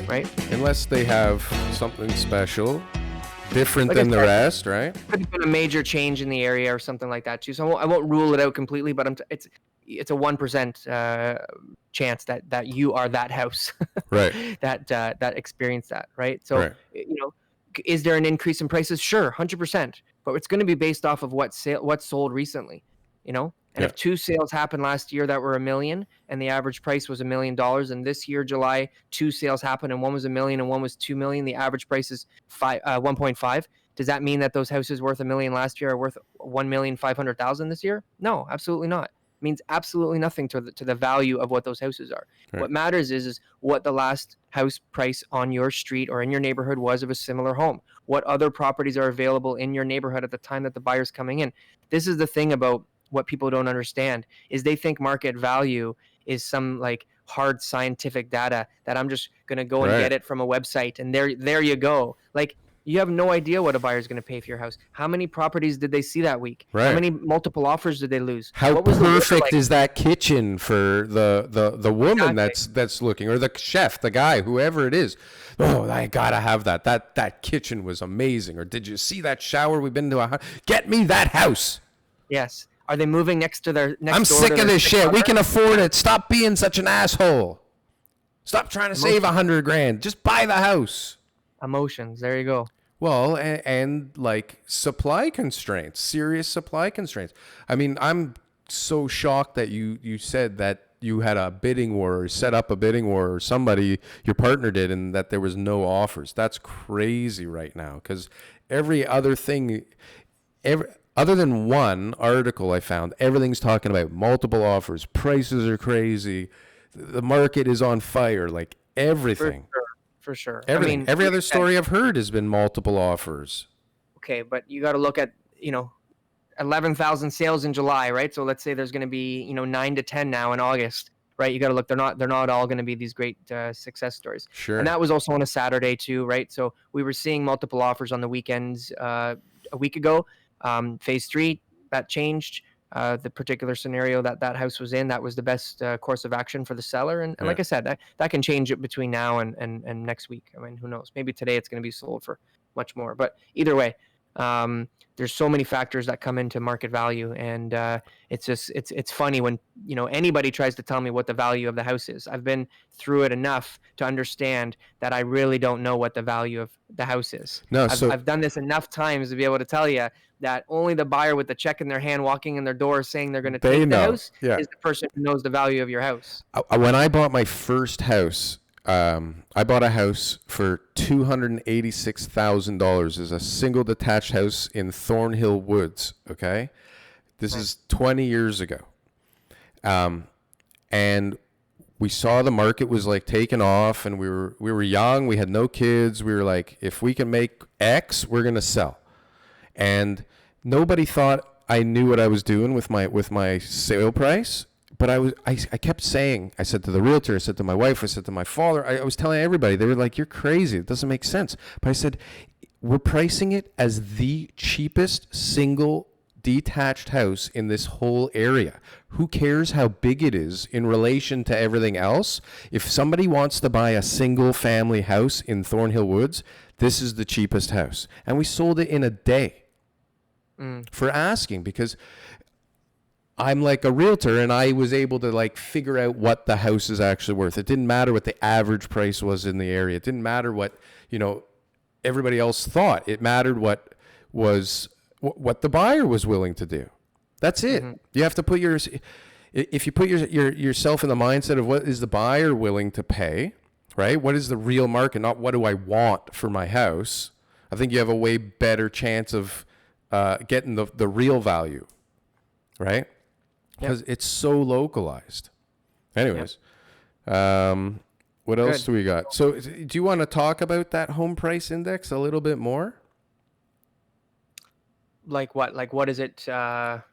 Right. Unless they have something special, different than the rest, right? Could have been a major change in the area or something like that too. So I won't rule it out completely, but it's a 1% chance that you are that house, Right. that experienced that, right? So Right. Is there an increase in prices? Sure, 100%, but it's going to be based off of what sold recently, And if 2 sales happened last year that were $1 million, and the average price was $1 million, and this year July 2 sales happened and one was $1 million and one was $2 million, the average price is 1.5. Does that mean that those houses worth $1 million last year are worth $1,500,000 this year? No, absolutely not. It means absolutely nothing to the value of what those houses are. Right. What matters is what the last house price on your street or in your neighborhood was of a similar home. What other properties are available in your neighborhood at the time that the buyer's coming in. This is the thing about what people don't understand is they think market value is some like hard scientific data that I'm just going to go and get it from a website and there you go. Like, you have no idea what a buyer is going to pay for your house. How many properties did they see that week? Right. How many multiple offers did they lose? How perfect is that kitchen for the woman that's looking, or the chef, the guy, whoever it is? Oh, I gotta have that. That kitchen was amazing. Or did you see that shower? We've been to a house. Get me that house. Yes. Are they moving next to their next? I'm sick of this shit. We can afford it. Stop being such an asshole. Stop trying to save $100,000. Just buy the house. Emotions. There you go. Well, and like supply constraints, serious supply constraints. I mean, I'm so shocked that you said that you had a bidding war, or set up a bidding war, or somebody, your partner did, and that there was no offers. That's crazy right now, because every other thing, other than one article I found, everything's talking about multiple offers. Prices are crazy. The market is on fire. Like everything. For sure. Everything. I mean, every other story I've heard has been multiple offers. Okay, but you got to look at 11,000 sales in July, right? So let's say there's going to be 9 to 10 now in August, right? You got to look. They're not all going to be these great success stories. Sure. And that was also on a Saturday too, right? So we were seeing multiple offers on the weekends a week ago. Phase 3 that changed. The particular scenario that house was in, that was the best course of action for the seller. And like I said, that can change it between now and next week. I mean, who knows? Maybe today it's going to be sold for much more. But either way, there's so many factors that come into market value. And it's funny when, anybody tries to tell me what the value of the house is. I've been through it enough to understand that I really don't know what the value of the house is. I've done this enough times to be able to tell you that only the buyer with the check in their hand walking in their door saying they're going to take the house is the person who knows the value of your house. When I bought my first house, I bought a house for $286,000. It's a single detached house in Thornhill Woods. Okay. This is 20 years ago. And we saw the market was like taking off, and we were young. We had no kids. We were like, if we can make X, we're going to sell. And nobody thought I knew what I was doing with my sale price. But I kept saying, I said to the realtor, I said to my wife, I said to my father, I was telling everybody, they were like, you're crazy. It doesn't make sense. But I said, we're pricing it as the cheapest single detached house in this whole area. Who cares how big it is in relation to everything else? If somebody wants to buy a single family house in Thornhill Woods, this is the cheapest house. And we sold it in a day for asking, because I'm like a realtor and I was able to like figure out what the house is actually worth. It didn't matter what the average price was in the area. It didn't matter what, everybody else thought. It mattered what the buyer was willing to do. That's it. Mm-hmm. You have to put if you put yourself in the mindset of what is the buyer willing to pay, right? What is the real market, not what do I want for my house? I think you have a way better chance of getting the real value, right? Because it's so localized. Anyways, what else do we got? So do you want to talk about that home price index a little bit more? Like what? Like what is it? Well,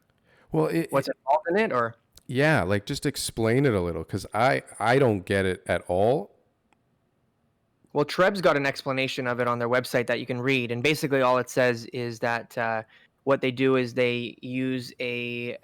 what's involved in it, or? Yeah, like just explain it a little, because I don't get it at all. Well, TREB's got an explanation of it on their website that you can read. And basically all it says is that what they do is they use a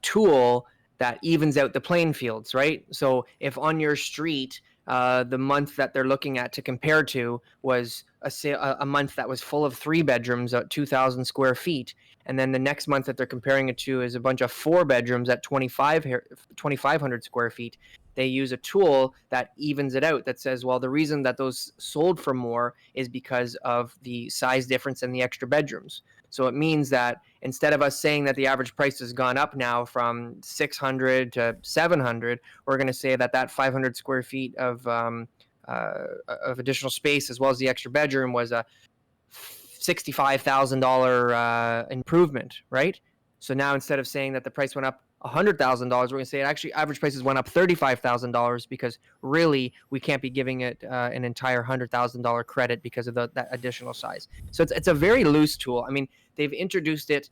tool that evens out the playing fields, right? So if on your street, the month that they're looking at to compare to was a month that was full of 3 bedrooms at 2,000 square feet, and then the next month that they're comparing it to is a bunch of 4 bedrooms at 2,500 square feet, they use a tool that evens it out, that says, well, the reason that those sold for more is because of the size difference and the extra bedrooms. So it means that instead of us saying that the average price has gone up now from 600 to 700, we're going to say that that 500 square feet of additional space, as well as the extra bedroom, was a $65,000 improvement, right? So now instead of saying that the price went up $100,000, we're going to say actually average prices went up $35,000, because really we can't be giving it an entire $100,000 credit because of that additional size. So it's a very loose tool. I mean, they've introduced it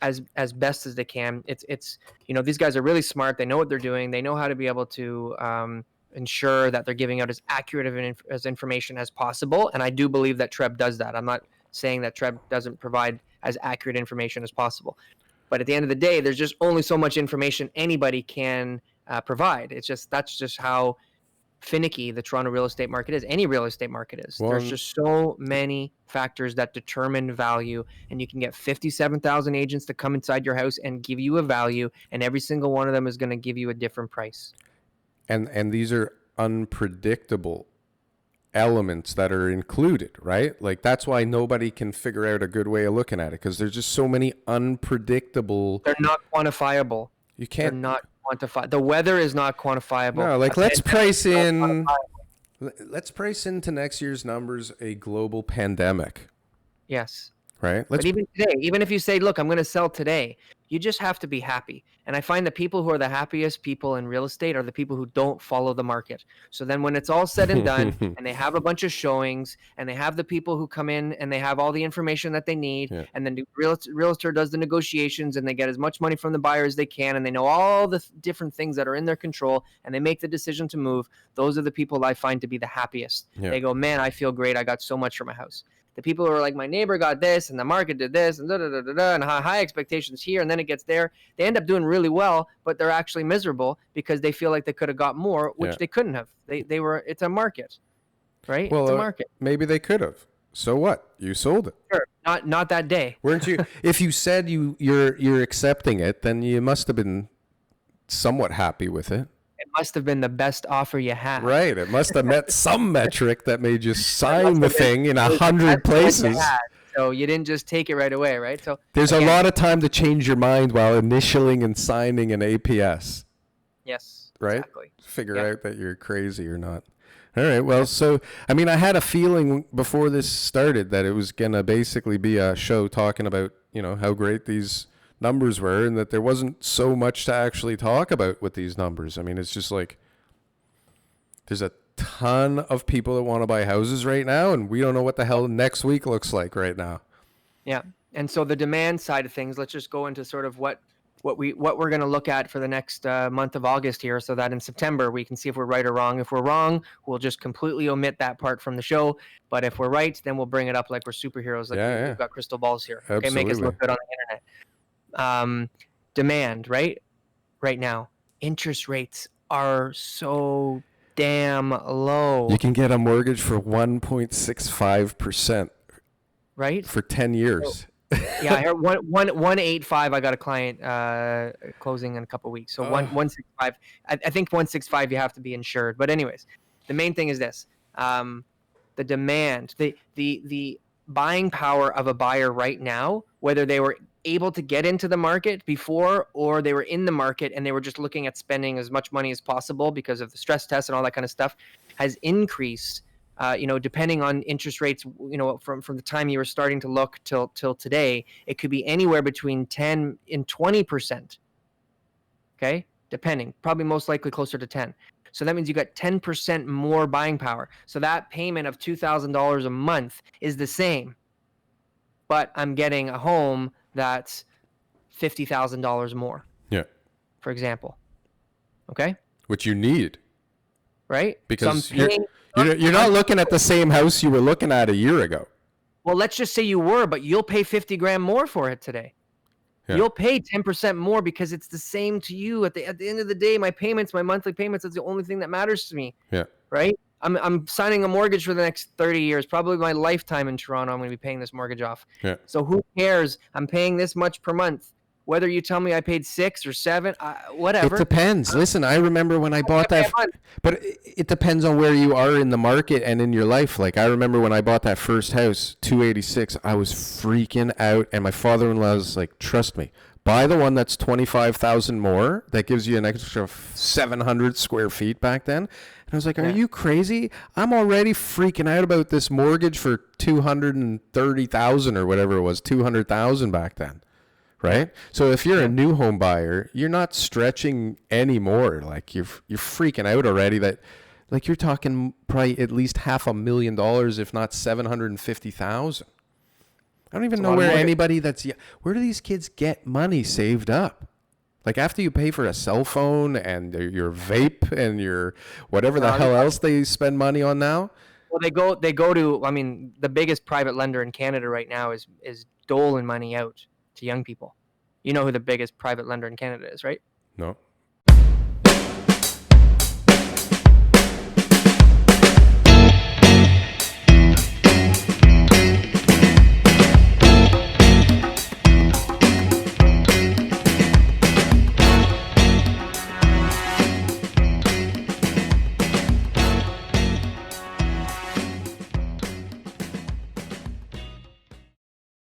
as best as they can. It's these guys are really smart. They know what they're doing. They know how to be able to ensure that they're giving out as accurate as information as possible. And I do believe that TREB does that. I'm not saying that TREB doesn't provide as accurate information as possible. But at the end of the day, there's just only so much information anybody can provide. That's just how finicky the Toronto real estate market is. Any real estate market is. There's just so many factors that determine value, and you can get 57,000 agents to come inside your house and give you a value, and every single one of them is going to give you a different price. And these are unpredictable elements that are included, right? Like that's why nobody can figure out a good way of looking at it, because there's just so many unpredictable. They're not quantifiable. You can't. They're not quantifiable. The weather is not quantifiable. No, like let's price into next year's numbers a global pandemic. Yes. Right. But even today, even if you say, look, I'm going to sell today, you just have to be happy. And I find the people who are the happiest people in real estate are the people who don't follow the market. So then when it's all said and done and they have a bunch of showings and they have the people who come in and they have all the information that they need, and then the realtor does the negotiations and they get as much money from the buyer as they can, and they know all the different things that are in their control, and they make the decision to move, those are the people I find to be the happiest. They go, man, I feel great. I got so much for my house. The people who are like, my neighbor got this and the market did this and and high expectations here, and then it gets there, they end up doing really well, but they're actually miserable because they feel like they could have got more, which they couldn't have. It's a market, right? Well, it's a market. Maybe they could have. So what? You sold it. Sure. Not that day. Weren't you? If you said you're accepting it, then you must have been somewhat happy with it. It must have been the best offer you had. Right. It must have met some metric that made you sign the thing in 100 places. So you didn't just take it right away, right? So there's a lot of time to change your mind while initialing and signing an APS. Yes. Right? Exactly. Figure out that you're crazy or not. All right. Well, so, I mean, I had a feeling before this started that it was going to basically be a show talking about, how great these numbers were, and that there wasn't so much to actually talk about with these numbers. I mean, it's just like there's a ton of people that want to buy houses right now, and we don't know what the hell next week looks like right now. Yeah. And so the demand side of things, let's just go into sort of what we're going to look at for the next month of August here, so that in September we can see if we're right or wrong. If we're wrong, we'll just completely omit that part from the show. But if we're right, then we'll bring it up like we're superheroes, like we've got crystal balls here. Absolutely. Okay, make us look good on the internet. Demand, right now, interest rates are so damn low. You can get a mortgage for 1.65%, right, for 10 years. Yeah, I heard 1.85. I got a client closing in a couple of weeks. So 1.65. I think 1.65 you have to be insured. But anyways, the main thing is this: the demand, the buying power of a buyer right now, whether they were able to get into the market before or they were in the market and they were just looking at spending as much money as possible because of the stress test and all that kind of stuff, has increased. Depending on interest rates, from the time you were starting to look till today, it could be anywhere between 10 and 20%. Okay, depending, probably most likely closer to 10. So that means you got 10% more buying power. So that payment of $2,000 a month is the same, but I'm getting a home that's $50,000 more. Yeah. For example. Okay. Which you need. Right. Because you're not looking at the same house you were looking at a year ago. Well, let's just say you were, but you'll pay $50,000 more for it today. You'll pay 10% more because it's the same to you. At the end of the day, my monthly payments is the only thing that matters to me. Yeah. Right? I'm signing a mortgage for the next 30 years, probably my lifetime in Toronto. I'm going to be paying this mortgage off. Yeah. So who cares? I'm paying this much per month. Whether you tell me I paid 6 or 7, whatever. It depends. Listen, I remember when I bought that, but it depends on where you are in the market and in your life. Like I remember when I bought that first house, 286, I was freaking out, and my father-in-law was like, "Trust me, buy the one that's 25,000 more. That gives you an extra 700 square feet back then." And I was like, "Are you crazy? I'm already freaking out about this mortgage for 230,000 or whatever it was, 200,000 back then." Right? So if you're a new home buyer, you're not stretching anymore. Like you're freaking out already that like you're talking probably at least $500,000, if not 750,000. I don't even know where anybody where do these kids get money saved up? Like after you pay for a cell phone and your vape and your whatever the hell else they spend money on now. Well, they go to, I mean, the biggest private lender in Canada right now is doling money out to young people. You know who the biggest private lender in Canada is, right? No.